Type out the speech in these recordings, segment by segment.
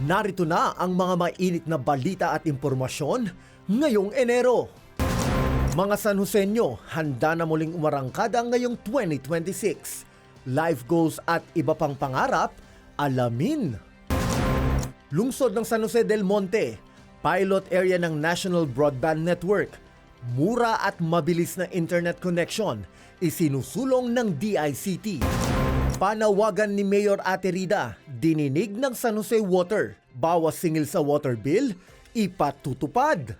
Narito na ang mga mainit na balita at impormasyon ngayong Enero. Mga San Joseño, handa na muling umarangkada ngayong 2026. Life goals at iba pang pangarap, alamin. Lungsod ng San Jose del Monte, pilot area ng National Broadband Network. Mura at mabilis na internet connection, isinusulong ng DICT. Panawagan ni Mayor Ate Rida, dininig ng San Jose Water. Bawas singil sa water bill, ipatutupad.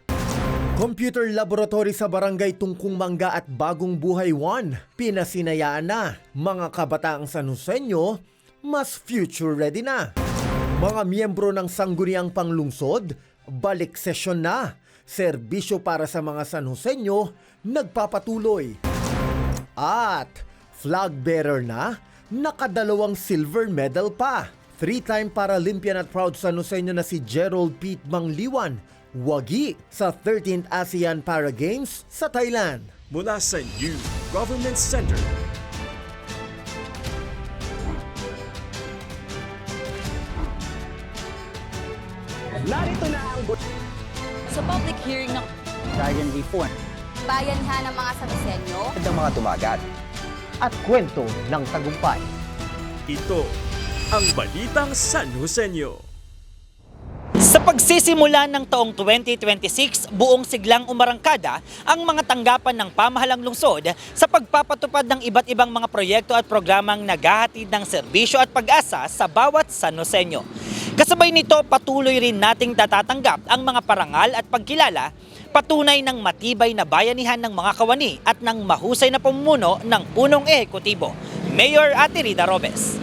Computer laboratory sa Barangay Tungkong Mangga at Bagong Buhay 1, pinasinayaan na. Mga kabataang San Joseño, mas future ready na. Mga miyembro ng Sangguniang Panglungsod, balik sesyon na. Serbisyo para sa mga San Joseño, nagpapatuloy. At flag bearer na, nakadalawang silver medal pa. 3-time Paralympian at proud San Joseño na si Gerald Pete Mangliwan, wagi sa 13th ASEAN Para Games sa Thailand. Mula sa New Government Center. Narito na ang Sa public hearing ng Dragon Reform bayanihan ng mga San Joseño, ng mga tumagat. At kwento ng tagumpay. Ito ang Balitang San Joseño. Sa pagsisimula ng taong 2026, buong siglang umarangkada ang mga tanggapan ng pamahalang lungsod sa pagpapatupad ng iba't ibang mga proyekto at programang naghahatid ng serbisyo at pag-asa sa bawat San Joseño. Kasabay nito, patuloy rin nating tatatanggap ang mga parangal at pagkilala, patunay ng matibay na bayanihan ng mga kawani at ng mahusay na pamumuno ng punong ehekutibo. Mayor Ate Rida Robes.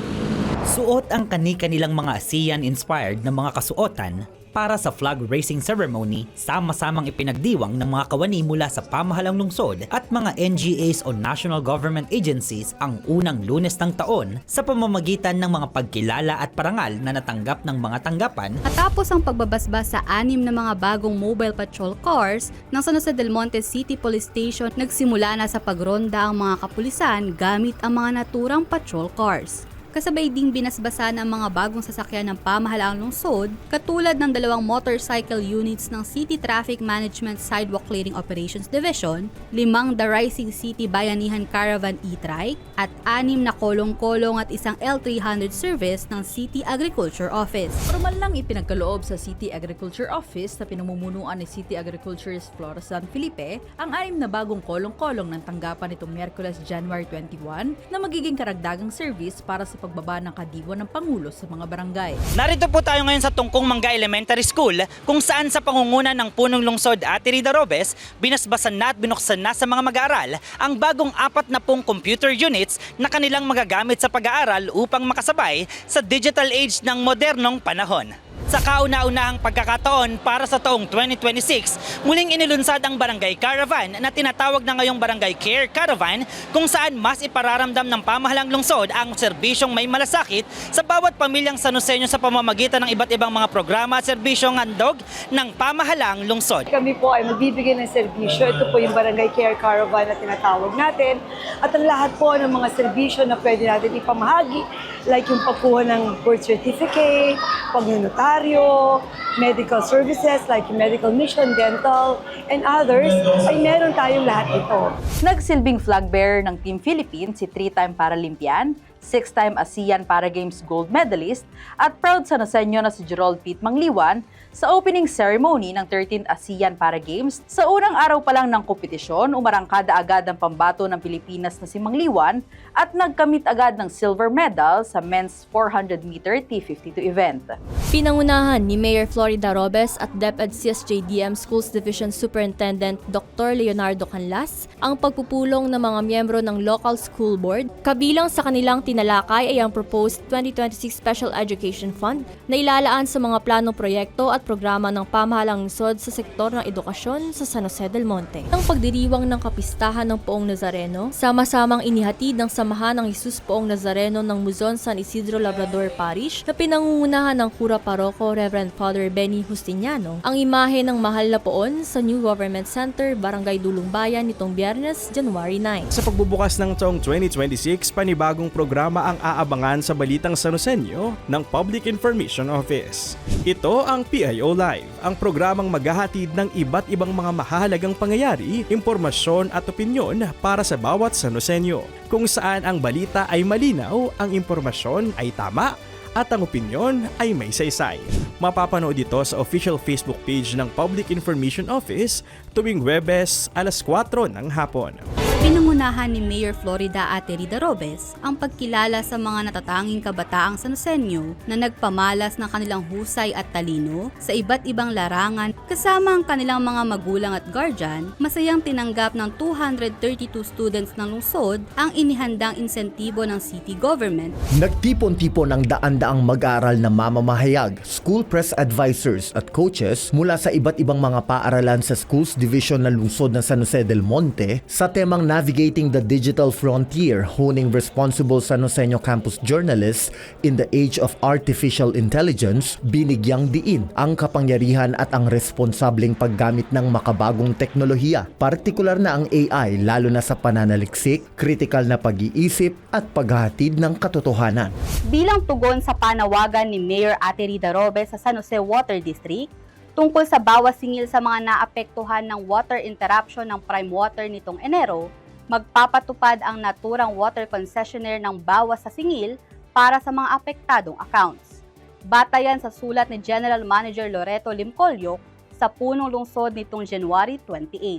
Suot ang kani-kanilang mga ASEAN-inspired na mga kasuotan para sa flag raising ceremony, sama-samang ipinagdiwang ng mga kawani mula sa pamahalang lungsod at mga NGAs o national government agencies ang unang Lunes ng taon sa pamamagitan ng mga pagkilala at parangal na natanggap ng mga tanggapan. Matapos ang pagbabasbas sa 6 na mga bagong mobile patrol cars ng San Jose del Monte City Police Station, nagsimula na sa pagronda ang mga kapulisan gamit ang mga naturang patrol cars. Kasabay ding binasbasa ng mga bagong sasakyan ng pamahalaang lungsod, katulad ng 2 motorcycle units ng City Traffic Management Sidewalk Clearing Operations Division, 5 The Rising City Bayanihan Caravan e-trike, at 6 na kolong-kolong at isang L300 service ng City Agriculture Office. Formal lang ipinagkaloob sa City Agriculture Office na pinamumunuan ni City Agriculturist Flora San Felipe ang 6 na bagong kolong-kolong ng tanggapan nitong Miyerkules, January 21 na magiging karagdagang service para sa pagbaba ng kadiwa ng Pangulo sa mga barangay. Narito po tayo ngayon sa Tungkong Mangga Elementary School kung saan sa pangunguna ng punong lungsod Ate Rida Robes, binasbasan na at binuksan na sa mga mag-aaral ang bagong 40 computer units na kanilang magagamit sa pag-aaral upang makasabay sa digital age ng modernong panahon. Sa kauna-unahang pagkakataon para sa taong 2026, muling inilunsad ang Barangay Caravan na tinatawag na ngayong Barangay Care Caravan kung saan mas ipararamdam ng pamahalang lungsod ang serbisyong may malasakit sa bawat pamilyang San Joseño sa pamamagitan ng iba't ibang mga programa at serbisyong handog ng pamahalang lungsod. Kami po ay magbibigay ng serbisyo. Ito po yung Barangay Care Caravan na tinatawag natin. At ang lahat po ng mga serbisyo na pwede natin ipamahagi, like yung pagkuha ng birth certificate, pagnonotaryo, medical services like medical mission, dental, and others, ay meron tayong lahat ito. Nagsilbing flag bearer ng Team Philippines si 3-time Paralympian, 6-time ASEAN Para Games gold medalist at proud San Joseño na si Gerald Pete Mangliwan sa opening ceremony ng 13th ASEAN Para Games. Sa unang araw pa lang ng kompetisyon, umarangkada agad ang pambato ng Pilipinas na si Mangliwan at nagkamit agad ng silver medal sa men's 400-meter T52 event. Pinangunahan ni Mayor Florida Robes at DepEd CSJDM Schools Division Superintendent Dr. Leonardo Canlas ang pagpupulong ng mga miyembro ng local school board. Kabilang sa kanilang tinalakay ay ang proposed 2026 Special Education Fund na ilalaan sa mga planong proyekto at programa ng pamahalang lungsod sa sektor ng edukasyon sa San Jose del Monte. Ang pagdiriwang ng kapistahan ng Poong Nazareno, sama-samang inihatid ng Samahan ng Jesus Poong Nazareno ng Muzon San Isidro Labrador Parish na pinangungunahan ng Cura Paroko Reverend Father Benny Justiniano, ang imahe ng mahal na poon sa New Government Center, Barangay Dulong Bayan nitong Biyernes, January 9. Sa pagbubukas ng taong 2026, panibagong programa programa ang aabangan sa Balitang Sanusenyo ng Public Information Office. Ito ang PIO Live, ang programang maghahatid ng iba't ibang mga mahahalagang pangyayari, impormasyon at opinyon para sa bawat Sanusenyo, kung saan ang balita ay malinaw, ang impormasyon ay tama, at ang opinyon ay may saysay. Mapapanood ito sa official Facebook page ng Public Information Office tuwing Huwebes alas 4 ng hapon. Pinangunahan ni Mayor Florida Ate Rida Robes ang pagkilala sa mga natatanging kabataang Sanusenyo na nagpamalas ng kanilang husay at talino sa iba't ibang larangan kasama ang kanilang mga magulang at guardian. Masayang tinanggap ng 232 students ng lungsod ang inihandang insentibo ng city government. Nagtipon-tipon ang daan-daang mag-aaral na mamamahayag, school press advisors at coaches mula sa iba't ibang mga paaralan sa Schools Division ng lungsod ng San Jose del Monte sa temang Navigating the Digital Frontier, honing responsible San Joseño campus journalists in the age of artificial intelligence. Binigyang diin ang kapangyarihan at ang responsableng paggamit ng makabagong teknolohiya, partikular na ang AI, lalo na sa pananaliksik, kritikal na pag-iisip at paghahatid ng katotohanan. Bilang tugon sa panawagan ni Mayor Ate Rida Robes sa San Jose Water District tungkol sa bawas singil sa mga naapektuhan ng water interruption ng Prime Water nitong Enero, magpapatupad ang naturang water concessionaire ng bawas sa singil para sa mga apektadong accounts. Batayan sa sulat ni General Manager Loreto Limcolyok sa punong lungsod nitong January 28.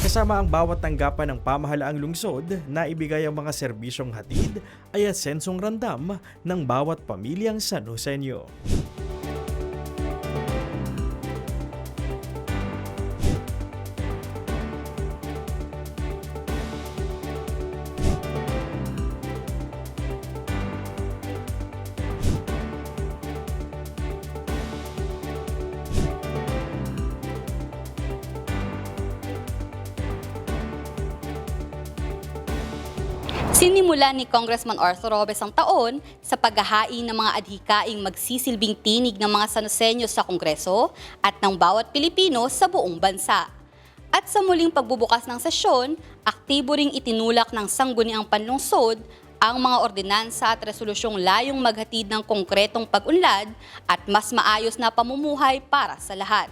Kasama ang bawat tanggapan ng pamahalaang lungsod na ibigay ang mga serbisyong hatid ay asensong randam ng bawat pamilyang San Joseño. Sinimula ni Congressman Arthur Robes ang taon sa paghahain ng mga adhikaing magsisilbing tinig ng mga Sanoseño sa Kongreso at ng bawat Pilipino sa buong bansa. At sa muling pagbubukas ng sesyon, aktibo ring itinulak ng sangguniang panlungsod ang mga ordinansa at resolusyong layong maghatid ng konkretong pag-unlad at mas maayos na pamumuhay para sa lahat.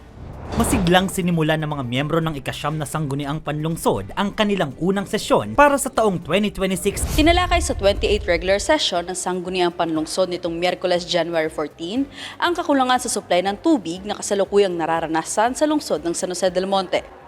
Masiglang sinimulan ng mga miyembro ng ikasyam na sangguniang panlungsod ang kanilang unang sesyon para sa taong 2026. Tinalakay sa 28th regular session ng Sangguniang Panlungsod nitong Miyerkules, January 14, ang kakulangan sa supply ng tubig na kasalukuyang nararanasan sa lungsod ng San Jose del Monte.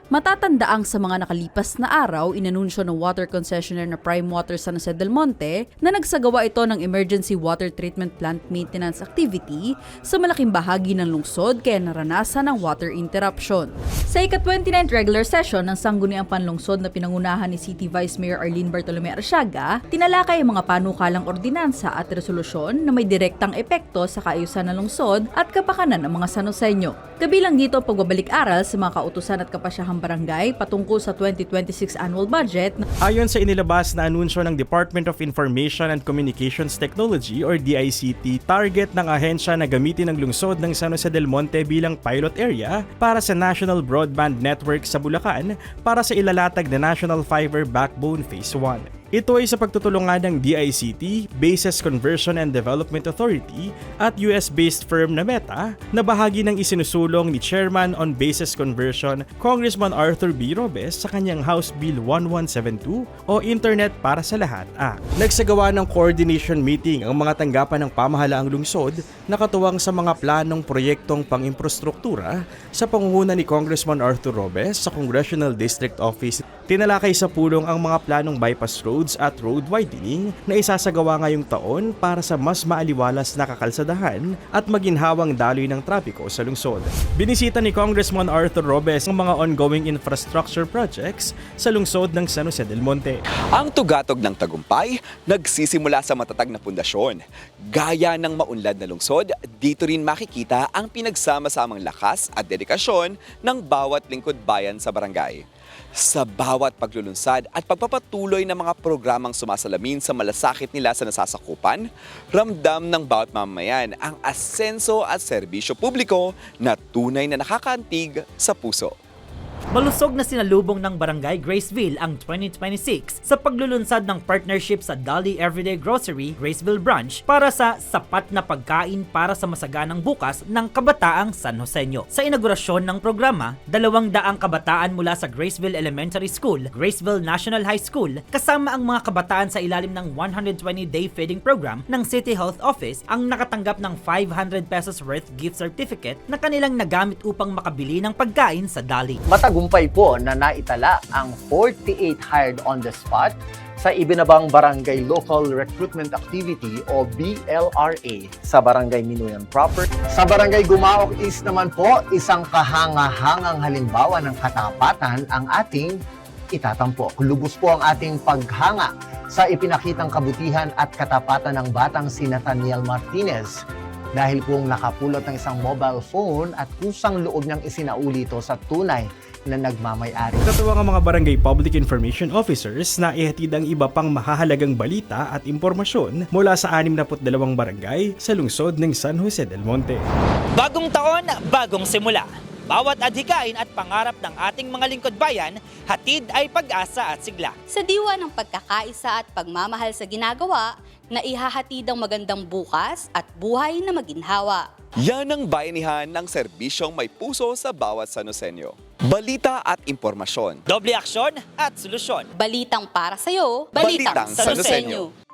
Matatandaang sa mga nakalipas na araw, inanunsyo ng water concessionaire na Prime Water San Jose del Monte na nagsagawa ito ng emergency water treatment plant maintenance activity sa malaking bahagi ng lungsod kaya naranasan ng water interruption. Sa ika-29th regular session ng Sangguniang Panlungsod na pinangunahan ni City Vice Mayor Arlene Bartolome Arsiaga, tinalakay ang mga panukalang ordinansa at resolusyon na may direktang epekto sa kaayusan ng lungsod at kapakanan ng mga Sanoseño. Kabilang dito ang pagbabalik-aral sa mga kautusan at kapasyahang barangay patungkol sa 2026 annual budget. Ayon sa inilabas na anunsyo ng Department of Information and Communications Technology or DICT, target ng ahensya na gamitin ang lungsod ng San Jose del Monte bilang pilot area para sa National Broadband Network sa Bulacan para sa ilalatag na National Fiber Backbone Phase 1. Ito ay sa pagtutulungan ng DICT, Bases Conversion and Development Authority at US-based firm na Meta na bahagi ng isinusulong ni Chairman on Bases Conversion, Congressman Arthur B. Robes sa kanyang House Bill 1172 o Internet para sa Lahat Act. Nagsagawa ng coordination meeting ang mga tanggapan ng pamahalaang lungsod na katuwang sa mga planong proyektong pang-imprastruktura sa pangunguna ni Congressman Arthur Robes sa Congressional District Office. Tinalakay sa pulong ang mga planong bypass roads at road widening na isasagawa ngayong taon para sa mas maaliwalas na kakalsadahan at maginhawang daloy ng trapiko sa lungsod. Binisita ni Congressman Arthur Robes ang mga ongoing infrastructure projects sa lungsod ng San Jose del Monte. Ang tugatog ng tagumpay nagsisimula sa matatag na pundasyon. Gaya ng maunlad na lungsod, dito rin makikita ang pinagsama-samang lakas at dedikasyon ng bawat lingkod bayan sa barangay. Sa bawat paglulunsad at pagpapatuloy ng mga programang sumasalamin sa malasakit nila sa nasasakupan, ramdam ng bawat mamamayan ang asenso at serbisyo publiko na tunay na nakakaantig sa puso. Malusog na sinalubong ng Barangay Graceville ang 2026 sa paglulunsad ng partnership sa Dolly Everyday Grocery Graceville Branch para sa sapat na pagkain para sa masaganang bukas ng kabataang San Joseño. Sa inaugurasyon ng programa, 200 kabataan mula sa Graceville Elementary School, Graceville National High School, kasama ang mga kabataan sa ilalim ng 120-day feeding program ng City Health Office ang nakatanggap ng 500 pesos worth gift certificate na kanilang nagamit upang makabili ng pagkain sa Dolly. Matagumpay po na naitala ang 48 hired on the spot sa ibinabang Barangay Local Recruitment Activity o BLRA sa Barangay Minuyan Proper. Sa Barangay Gumaok East naman po, isang kahanga-hangang halimbawa ng katapatan ang ating itatampok. Lubos po ang ating paghanga sa ipinakitang kabutihan at katapatan ng batang si Nathaniel Martinez. Dahil pong nakapulot ng isang mobile phone at kusang loob niyang isinauli ito sa tunay na nagmamay-ari. Katuwang ang mga barangay public information officers na ihatid ang iba pang mahahalagang balita at impormasyon mula sa 62 barangay sa lungsod ng San Jose del Monte. Bagong taon, bagong simula. Bawat adhikain at pangarap ng ating mga lingkod bayan, hatid ay pag-asa at sigla. Sa diwa ng pagkakaisa at pagmamahal sa ginagawa, na ihahatid ang magandang bukas at buhay na maginhawa. Yan ang bayanihan ng serbisyong may puso sa bawat San Joseño. Balita at impormasyon. Doble aksyon at solusyon. Balitang para sa'yo, balitang San Joseño.